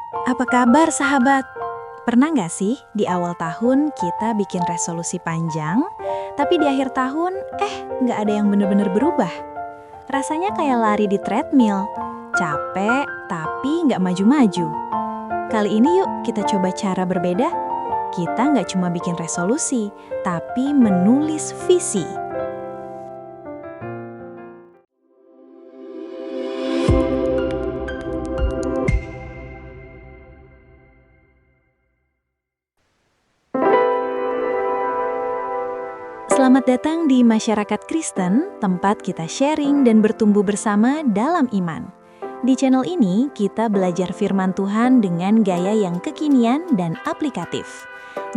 Apa kabar sahabat? Pernah nggak sih di awal tahun kita bikin resolusi panjang, tapi di akhir tahun nggak ada yang bener-bener berubah? Rasanya kayak lari di treadmill, capek tapi nggak maju-maju. Kali ini yuk kita coba cara berbeda. Kita nggak cuma bikin resolusi, tapi menulis visi. Selamat datang di Masyarakat Kristen, tempat kita sharing dan bertumbuh bersama dalam iman. Di channel ini, kita belajar firman Tuhan dengan gaya yang kekinian dan aplikatif.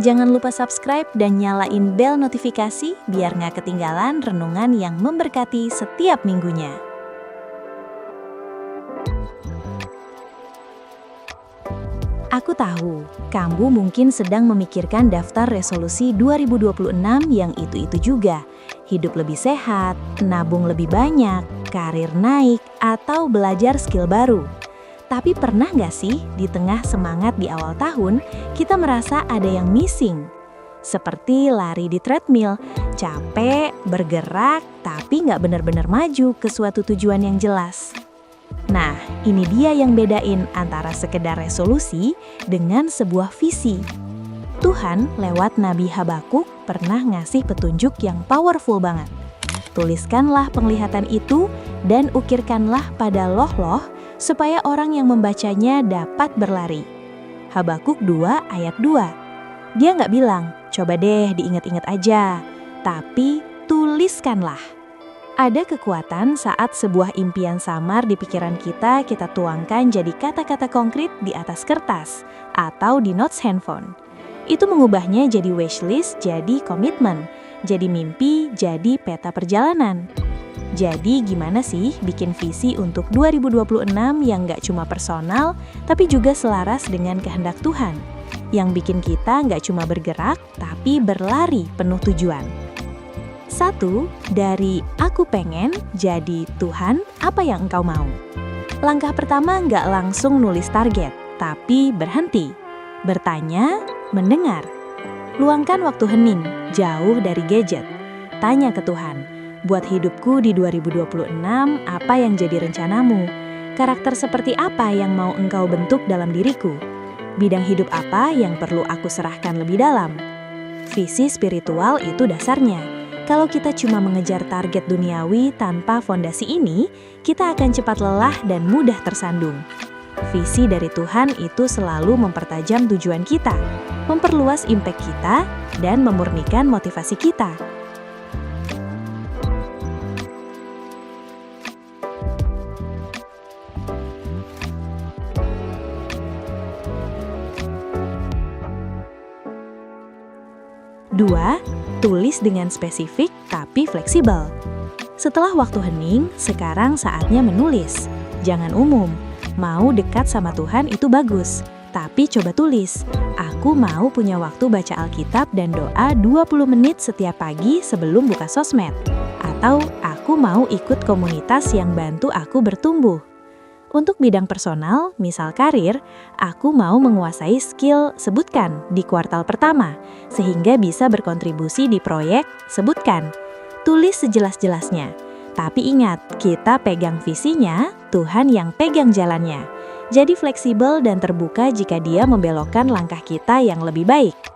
Jangan lupa subscribe dan nyalain bel notifikasi biar nggak ketinggalan renungan yang memberkati setiap minggunya. Aku tahu, kamu mungkin sedang memikirkan daftar resolusi 2026 yang itu-itu juga. Hidup lebih sehat, nabung lebih banyak, karir naik, atau belajar skill baru. Tapi pernah nggak sih di tengah semangat di awal tahun, kita merasa ada yang missing? Seperti lari di treadmill, capek, bergerak, tapi nggak benar-benar maju ke suatu tujuan yang jelas. Nah, ini dia yang bedain antara sekedar resolusi dengan sebuah visi. Tuhan lewat Nabi Habakuk pernah ngasih petunjuk yang powerful banget. Tuliskanlah penglihatan itu dan ukirkanlah pada loh-loh supaya orang yang membacanya dapat berlari. Habakuk 2 ayat 2. Dia nggak bilang, coba deh diingat-ingat aja, tapi tuliskanlah. Ada kekuatan saat sebuah impian samar di pikiran kita tuangkan jadi kata-kata konkret di atas kertas atau di notes handphone. Itu mengubahnya jadi wishlist, jadi komitmen, jadi mimpi, jadi peta perjalanan. Jadi gimana sih bikin visi untuk 2026 yang gak cuma personal, tapi juga selaras dengan kehendak Tuhan, yang bikin kita gak cuma bergerak, tapi berlari penuh tujuan. 1. Dari aku pengen jadi Tuhan apa yang engkau mau. Langkah pertama nggak langsung nulis target, tapi berhenti, bertanya, mendengar. Luangkan waktu hening, jauh dari gadget. Tanya ke Tuhan, buat hidupku di 2026 apa yang jadi rencanamu? Karakter seperti apa yang mau engkau bentuk dalam diriku? Bidang hidup apa yang perlu aku serahkan lebih dalam? Visi spiritual itu dasarnya. Kalau kita cuma mengejar target duniawi tanpa fondasi ini, kita akan cepat lelah dan mudah tersandung. Visi dari Tuhan itu selalu mempertajam tujuan kita, memperluas impact kita, dan memurnikan motivasi kita. Dua, tulis dengan spesifik tapi fleksibel. Setelah waktu hening, sekarang saatnya menulis. Jangan umum, mau dekat sama Tuhan itu bagus, tapi coba tulis. Aku mau punya waktu baca Alkitab dan doa 20 menit setiap pagi sebelum buka sosmed. Atau aku mau ikut komunitas yang bantu aku bertumbuh. Untuk bidang personal, misal karir, aku mau menguasai skill sebutkan di kuartal pertama, sehingga bisa berkontribusi di proyek sebutkan. Tulis sejelas-jelasnya. Tapi ingat, kita pegang visinya, Tuhan yang pegang jalannya. Jadi fleksibel dan terbuka jika Dia membelokkan langkah kita yang lebih baik.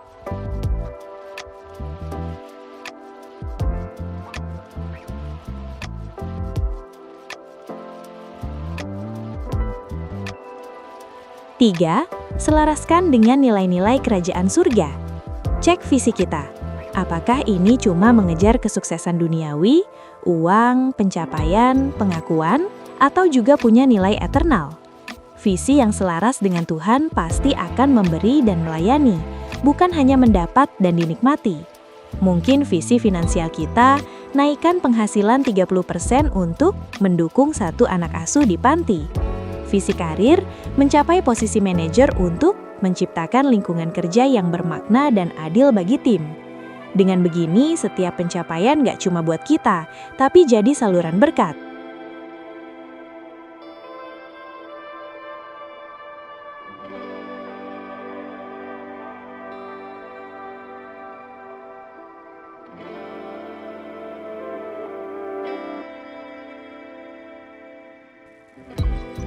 Tiga, selaraskan dengan nilai-nilai kerajaan surga. Cek visi kita. Apakah ini cuma mengejar kesuksesan duniawi, uang, pencapaian, pengakuan, atau juga punya nilai eternal? Visi yang selaras dengan Tuhan pasti akan memberi dan melayani, bukan hanya mendapat dan dinikmati. Mungkin visi finansial kita, naikkan penghasilan 30% untuk mendukung satu anak asuh di panti. Visi karir, mencapai posisi manajer untuk menciptakan lingkungan kerja yang bermakna dan adil bagi tim. Dengan begini, setiap pencapaian gak cuma buat kita, tapi jadi saluran berkat.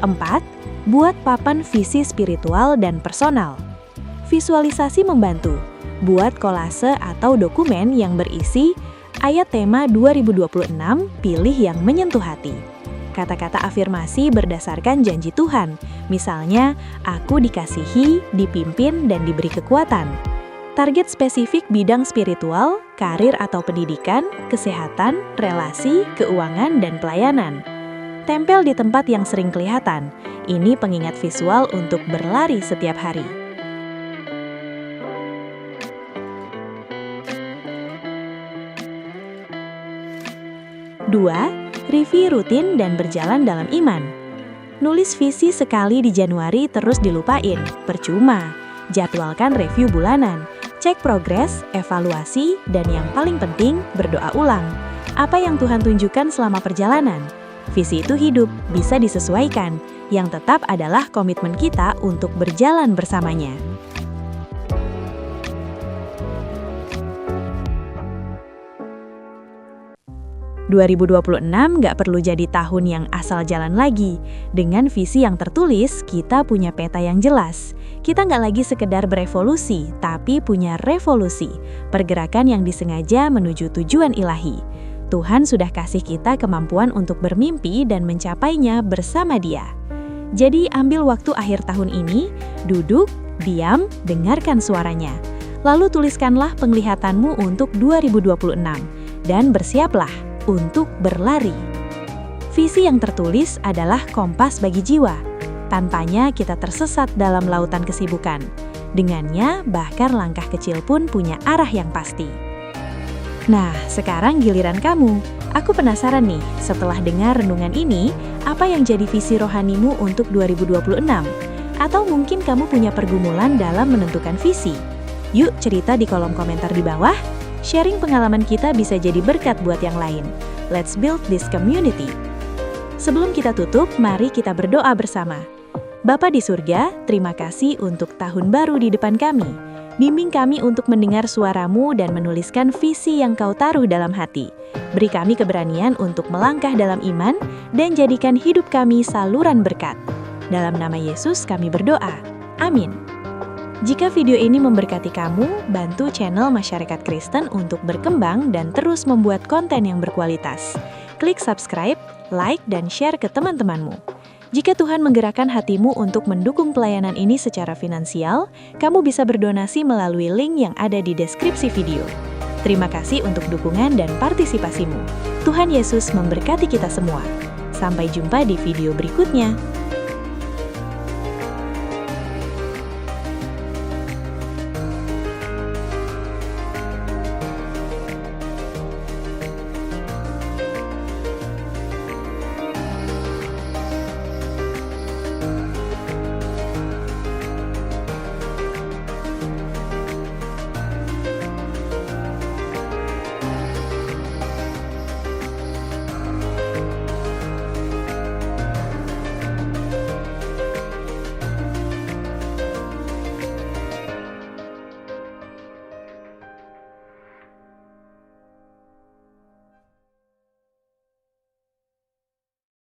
4. Buat papan visi spiritual dan personal. Visualisasi membantu. Buat kolase atau dokumen yang berisi ayat tema 2026, pilih yang menyentuh hati. Kata-kata afirmasi berdasarkan janji Tuhan. Misalnya, aku dikasihi, dipimpin, dan diberi kekuatan. Target spesifik bidang spiritual, karir atau pendidikan, kesehatan, relasi, keuangan, dan pelayanan. Tempel di tempat yang sering kelihatan. Ini pengingat visual untuk berlari setiap hari. 2. Review rutin dan berjalan dalam iman. Nulis visi sekali di Januari terus dilupain, percuma. Jadwalkan review bulanan, cek progres, evaluasi, dan yang paling penting, berdoa ulang. Apa yang Tuhan tunjukkan selama perjalanan? Visi itu hidup, bisa disesuaikan. Yang tetap adalah komitmen kita untuk berjalan bersamanya. 2026 nggak perlu jadi tahun yang asal jalan lagi. Dengan visi yang tertulis, kita punya peta yang jelas. Kita nggak lagi sekedar berevolusi, tapi punya revolusi. Pergerakan yang disengaja menuju tujuan ilahi. Tuhan sudah kasih kita kemampuan untuk bermimpi dan mencapainya bersama Dia. Jadi ambil waktu akhir tahun ini, duduk, diam, dengarkan suaranya. Lalu tuliskanlah penglihatanmu untuk 2026 dan bersiaplah untuk berlari. Visi yang tertulis adalah kompas bagi jiwa. Tanpanya kita tersesat dalam lautan kesibukan. Dengannya bahkan langkah kecil pun punya arah yang pasti. Nah, sekarang giliran kamu. Aku penasaran nih, setelah dengar renungan ini, apa yang jadi visi rohanimu untuk 2026? Atau mungkin kamu punya pergumulan dalam menentukan visi? Yuk cerita di kolom komentar di bawah. Sharing pengalaman kita bisa jadi berkat buat yang lain. Let's build this community. Sebelum kita tutup, mari kita berdoa bersama. Bapa di surga, terima kasih untuk tahun baru di depan kami. Bimbing kami untuk mendengar suara-Mu dan menuliskan visi yang Kau taruh dalam hati. Beri kami keberanian untuk melangkah dalam iman dan jadikan hidup kami saluran berkat. Dalam nama Yesus kami berdoa. Amin. Jika video ini memberkati kamu, bantu channel Masyarakat Kristen untuk berkembang dan terus membuat konten yang berkualitas. Klik subscribe, like, dan share ke teman-temanmu. Jika Tuhan menggerakkan hatimu untuk mendukung pelayanan ini secara finansial, kamu bisa berdonasi melalui link yang ada di deskripsi video. Terima kasih untuk dukungan dan partisipasimu. Tuhan Yesus memberkati kita semua. Sampai jumpa di video berikutnya.